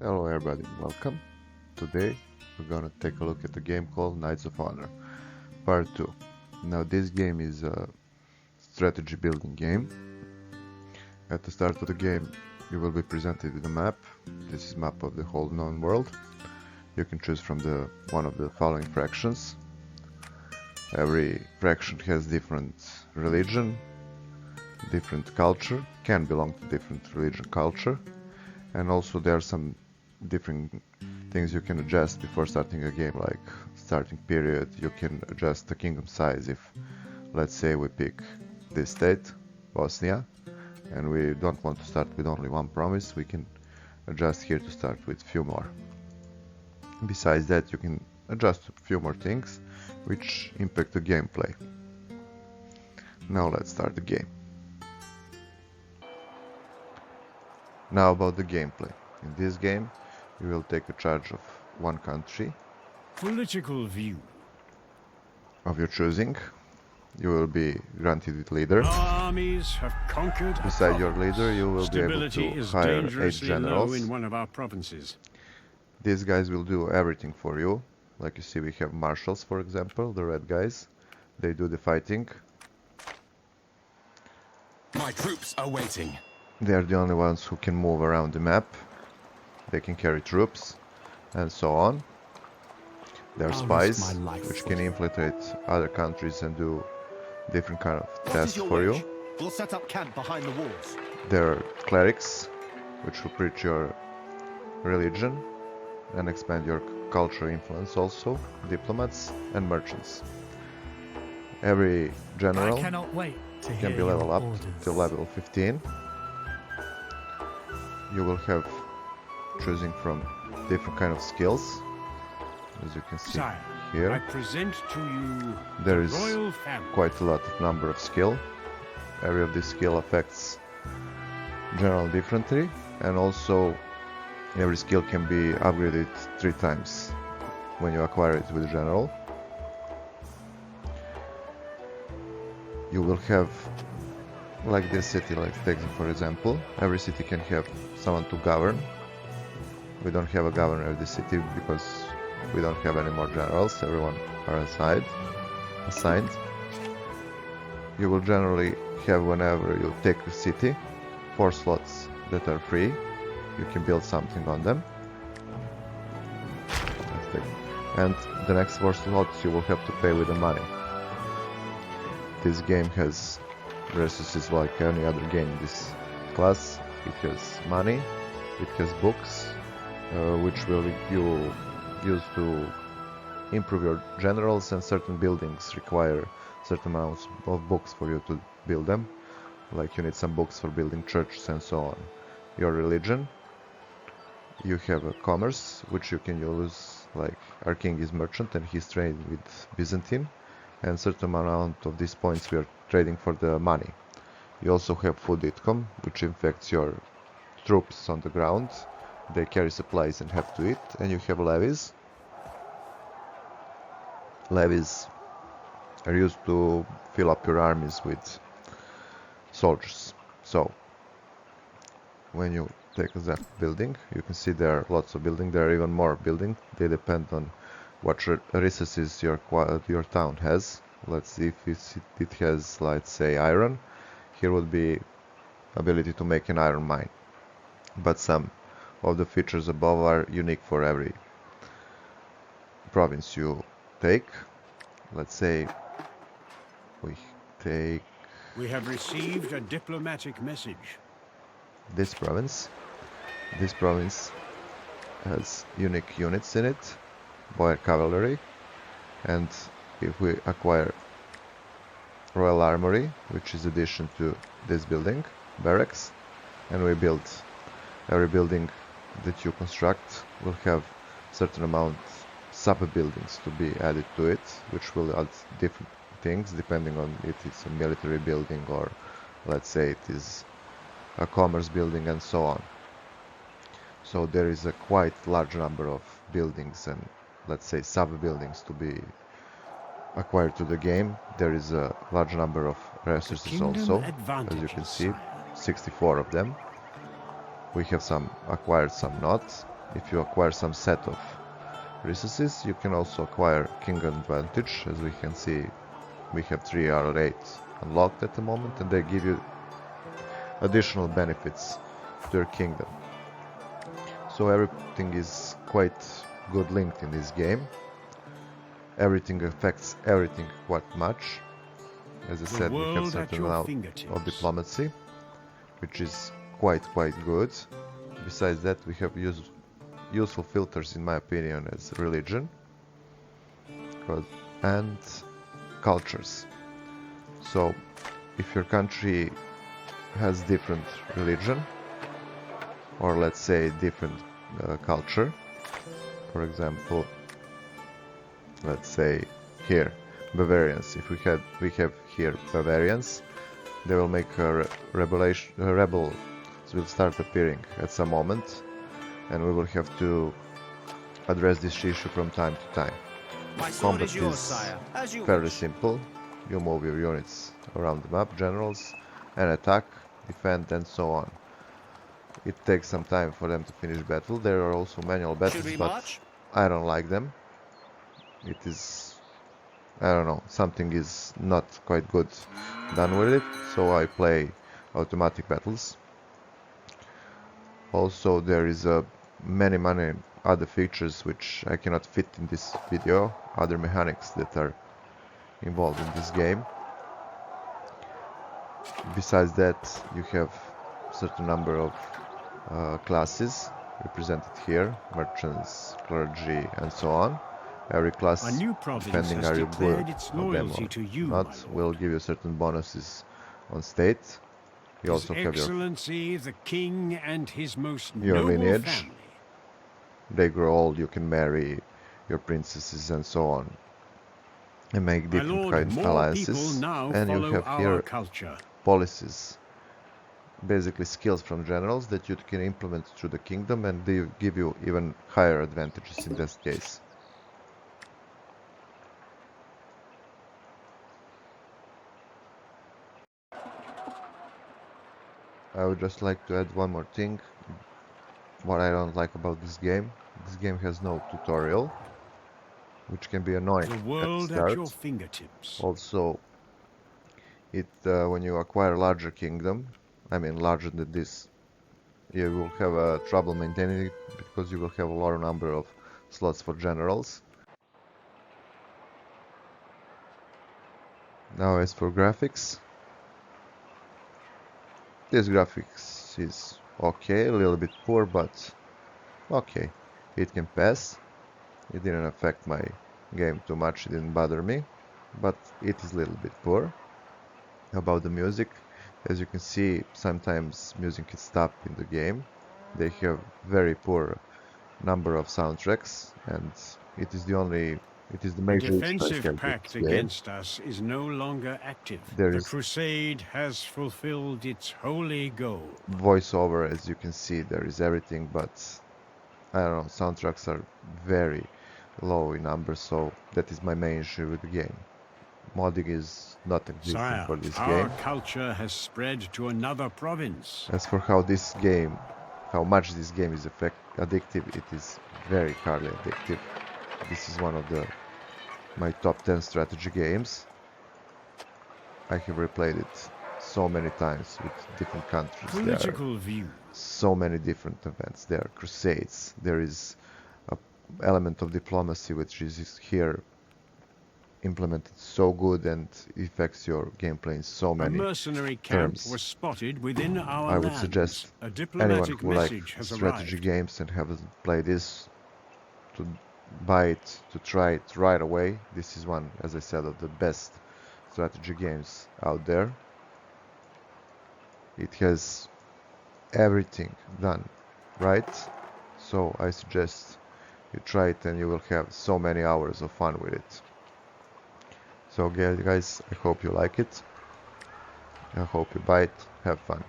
Hello everybody, welcome. Today we're gonna take a look at a game called Knights of Honor Part 2. Now this game is a strategy building game. At the start of the game you will be presented with a map. This is a map of the whole known world. You can choose from one of the following fractions. Every fraction has different religion, different culture, can belong to different religion culture, and also there are some different things you can adjust before starting a game, like starting period. You can adjust the kingdom size. If, let's say, we pick this state, Bosnia, and we don't want to start with only one province, we can adjust here to start with few more. Besides that, you can adjust a few more things which impact the gameplay. Now let's start the game. Now about the gameplay. In this game you will take a charge of one country Political view. of your choosing. You will be granted with leader. Armies have conquered. Beside your leader you will be able Stability to is hire 8 dangerously low generals. in one of our provinces. These guys will do everything for you. Like you see, we have marshals, for example, the red guys. They do the fighting. My troops are waiting. They are the only ones who can move around the map. They can carry troops and so on. There are I'll spies risk my life which for can you. infiltrate other countries and do different kind of What is tasks your for wish? you. We'll set up camp behind the walls. There are clerics which will preach your religion and expand your cultural influence, also diplomats and merchants. Every general I cannot wait to hear can be leveled your up orders. to level 15. You will have choosing from different kind of skills, as you can see Sire, I here. present to you There the is royal family. quite a lot of number of skill. Every of this skill affects general differently, and also every skill can be upgraded 3 times when you acquire it with general. You will have, like this city, like taking for example, every city can have someone to govern. We don't have a governor of the city because we don't have any more generals. Everyone are assigned. You will generally have, whenever you take a city, 4 slots that are free. You can build something on them. And the next 4 slots you will have to pay with the money. This game has resources like any other game in this class. It has money, it has books, which will you use to improve your generals, and certain buildings require certain amounts of books for you to build them. Like you need some books for building churches and so on. Your religion, you have a commerce which you can use, like our king is merchant and he's trading with Byzantine, and certain amount of these points we are trading for the money. You also have food income, which affects your troops on the ground. They carry supplies and have to eat. And you have levies. Levies are used to fill up your armies with soldiers. So when you take that building, you can see there are lots of buildings. There are even more buildings. They depend on what resources your town has. Let's see if it has, let's say, iron. Here would be ability to make an iron mine. But some of the features above are unique for every province you take. Let's say we take We have received a diplomatic message. this province. This province has unique units in it, boy cavalry, and if we acquire royal armory, which is addition to this building, barracks, and we build every building that you construct will have certain amount sub buildings to be added to it, which will add different things depending on if it's a military building or, let's say, it is a commerce building and so on. So there is a quite large number of buildings and, let's say, sub buildings to be acquired to the game. There is a large number of resources kingdom also, as you advantages, can see, sire. 64 of them. We have some acquired, some not. if you acquire some set of resources, you can also acquire king advantage. As we can see, we have 3 out of 8 unlocked at the moment, and they give you additional benefits to your kingdom. So everything is quite good linked in this game. Everything affects everything quite much. As I said, we have world at certain your amount fingertips. of diplomacy, which is quite good. Besides that, we have useful filters, in my opinion, as religion and cultures. So if your country has different religion, or let's say different culture, for example, let's say here Bavarians, if we have here Bavarians, they will make rebels will start appearing at some moment, and we will have to address this issue from time to time. My sword Combat is yours, is sire, as you fairly wish. simple. You move your units around the map, generals, and attack, defend, and so on. It takes some time for them to finish battle. There are also manual battles, Should we but march? I don't like them. It is, I don't know, something is not quite good done with it, so I play automatic battles. Also, there is many other features which I cannot fit in this video, other mechanics that are involved in this game. Besides that, you have certain number of classes represented here, merchants, clergy, and so on. Every class, A new province depending has are you good declared its of them loyalty or to you, not, my lord. will give you certain bonuses on state. You His also have Excellency the King and his most your noble lineage. family. They grow old, you can marry your princesses and so on, and make My different lord, kind of more people alliances. now And you follow have our here culture. policies, basically skills from generals that you can implement through the kingdom, and they give you even higher advantages in this case. I would just like to add one more thing. What I don't like about this game has no tutorial, which can be annoying The at the world at your start. fingertips. Also, when you acquire a larger kingdom, I mean larger than this, you will have trouble maintaining it because you will have a large number of slots for generals. Now as for graphics, this graphics is okay, a little bit poor, but okay, it can pass. It didn't affect my game too much, it didn't bother me, but it is a little bit poor. About the music, as you can see, sometimes music is stopped in the game. They have very poor number of soundtracks, and it is the The major issue I defensive have with pact this game. against us is no longer active. There The is crusade has fulfilled its holy goal. voiceover, as you can see, there is everything, but I don't know, soundtracks are very low in numbers, so that is my main issue with the game. Modding is not existing Sire, for this our game. culture has spread to another province. As for how much this game is addictive, it is very hardly addictive. This is one of my top 10 strategy games. I have replayed it so many times with different countries. There are Political view. so many different events. There are crusades. There is an element of diplomacy which is here implemented so good and affects your gameplay in so A many mercenary camp terms. was spotted within our I would lands. suggest A anyone diplomatic who likes message has strategy arrived. games and haven't played this to buy it, to try it right away. This is one, as I said, of the best strategy games out there. It has everything done right, so I suggest you try it and you will have so many hours of fun with it. So guys, I hope you like it. I hope you buy it. Have fun.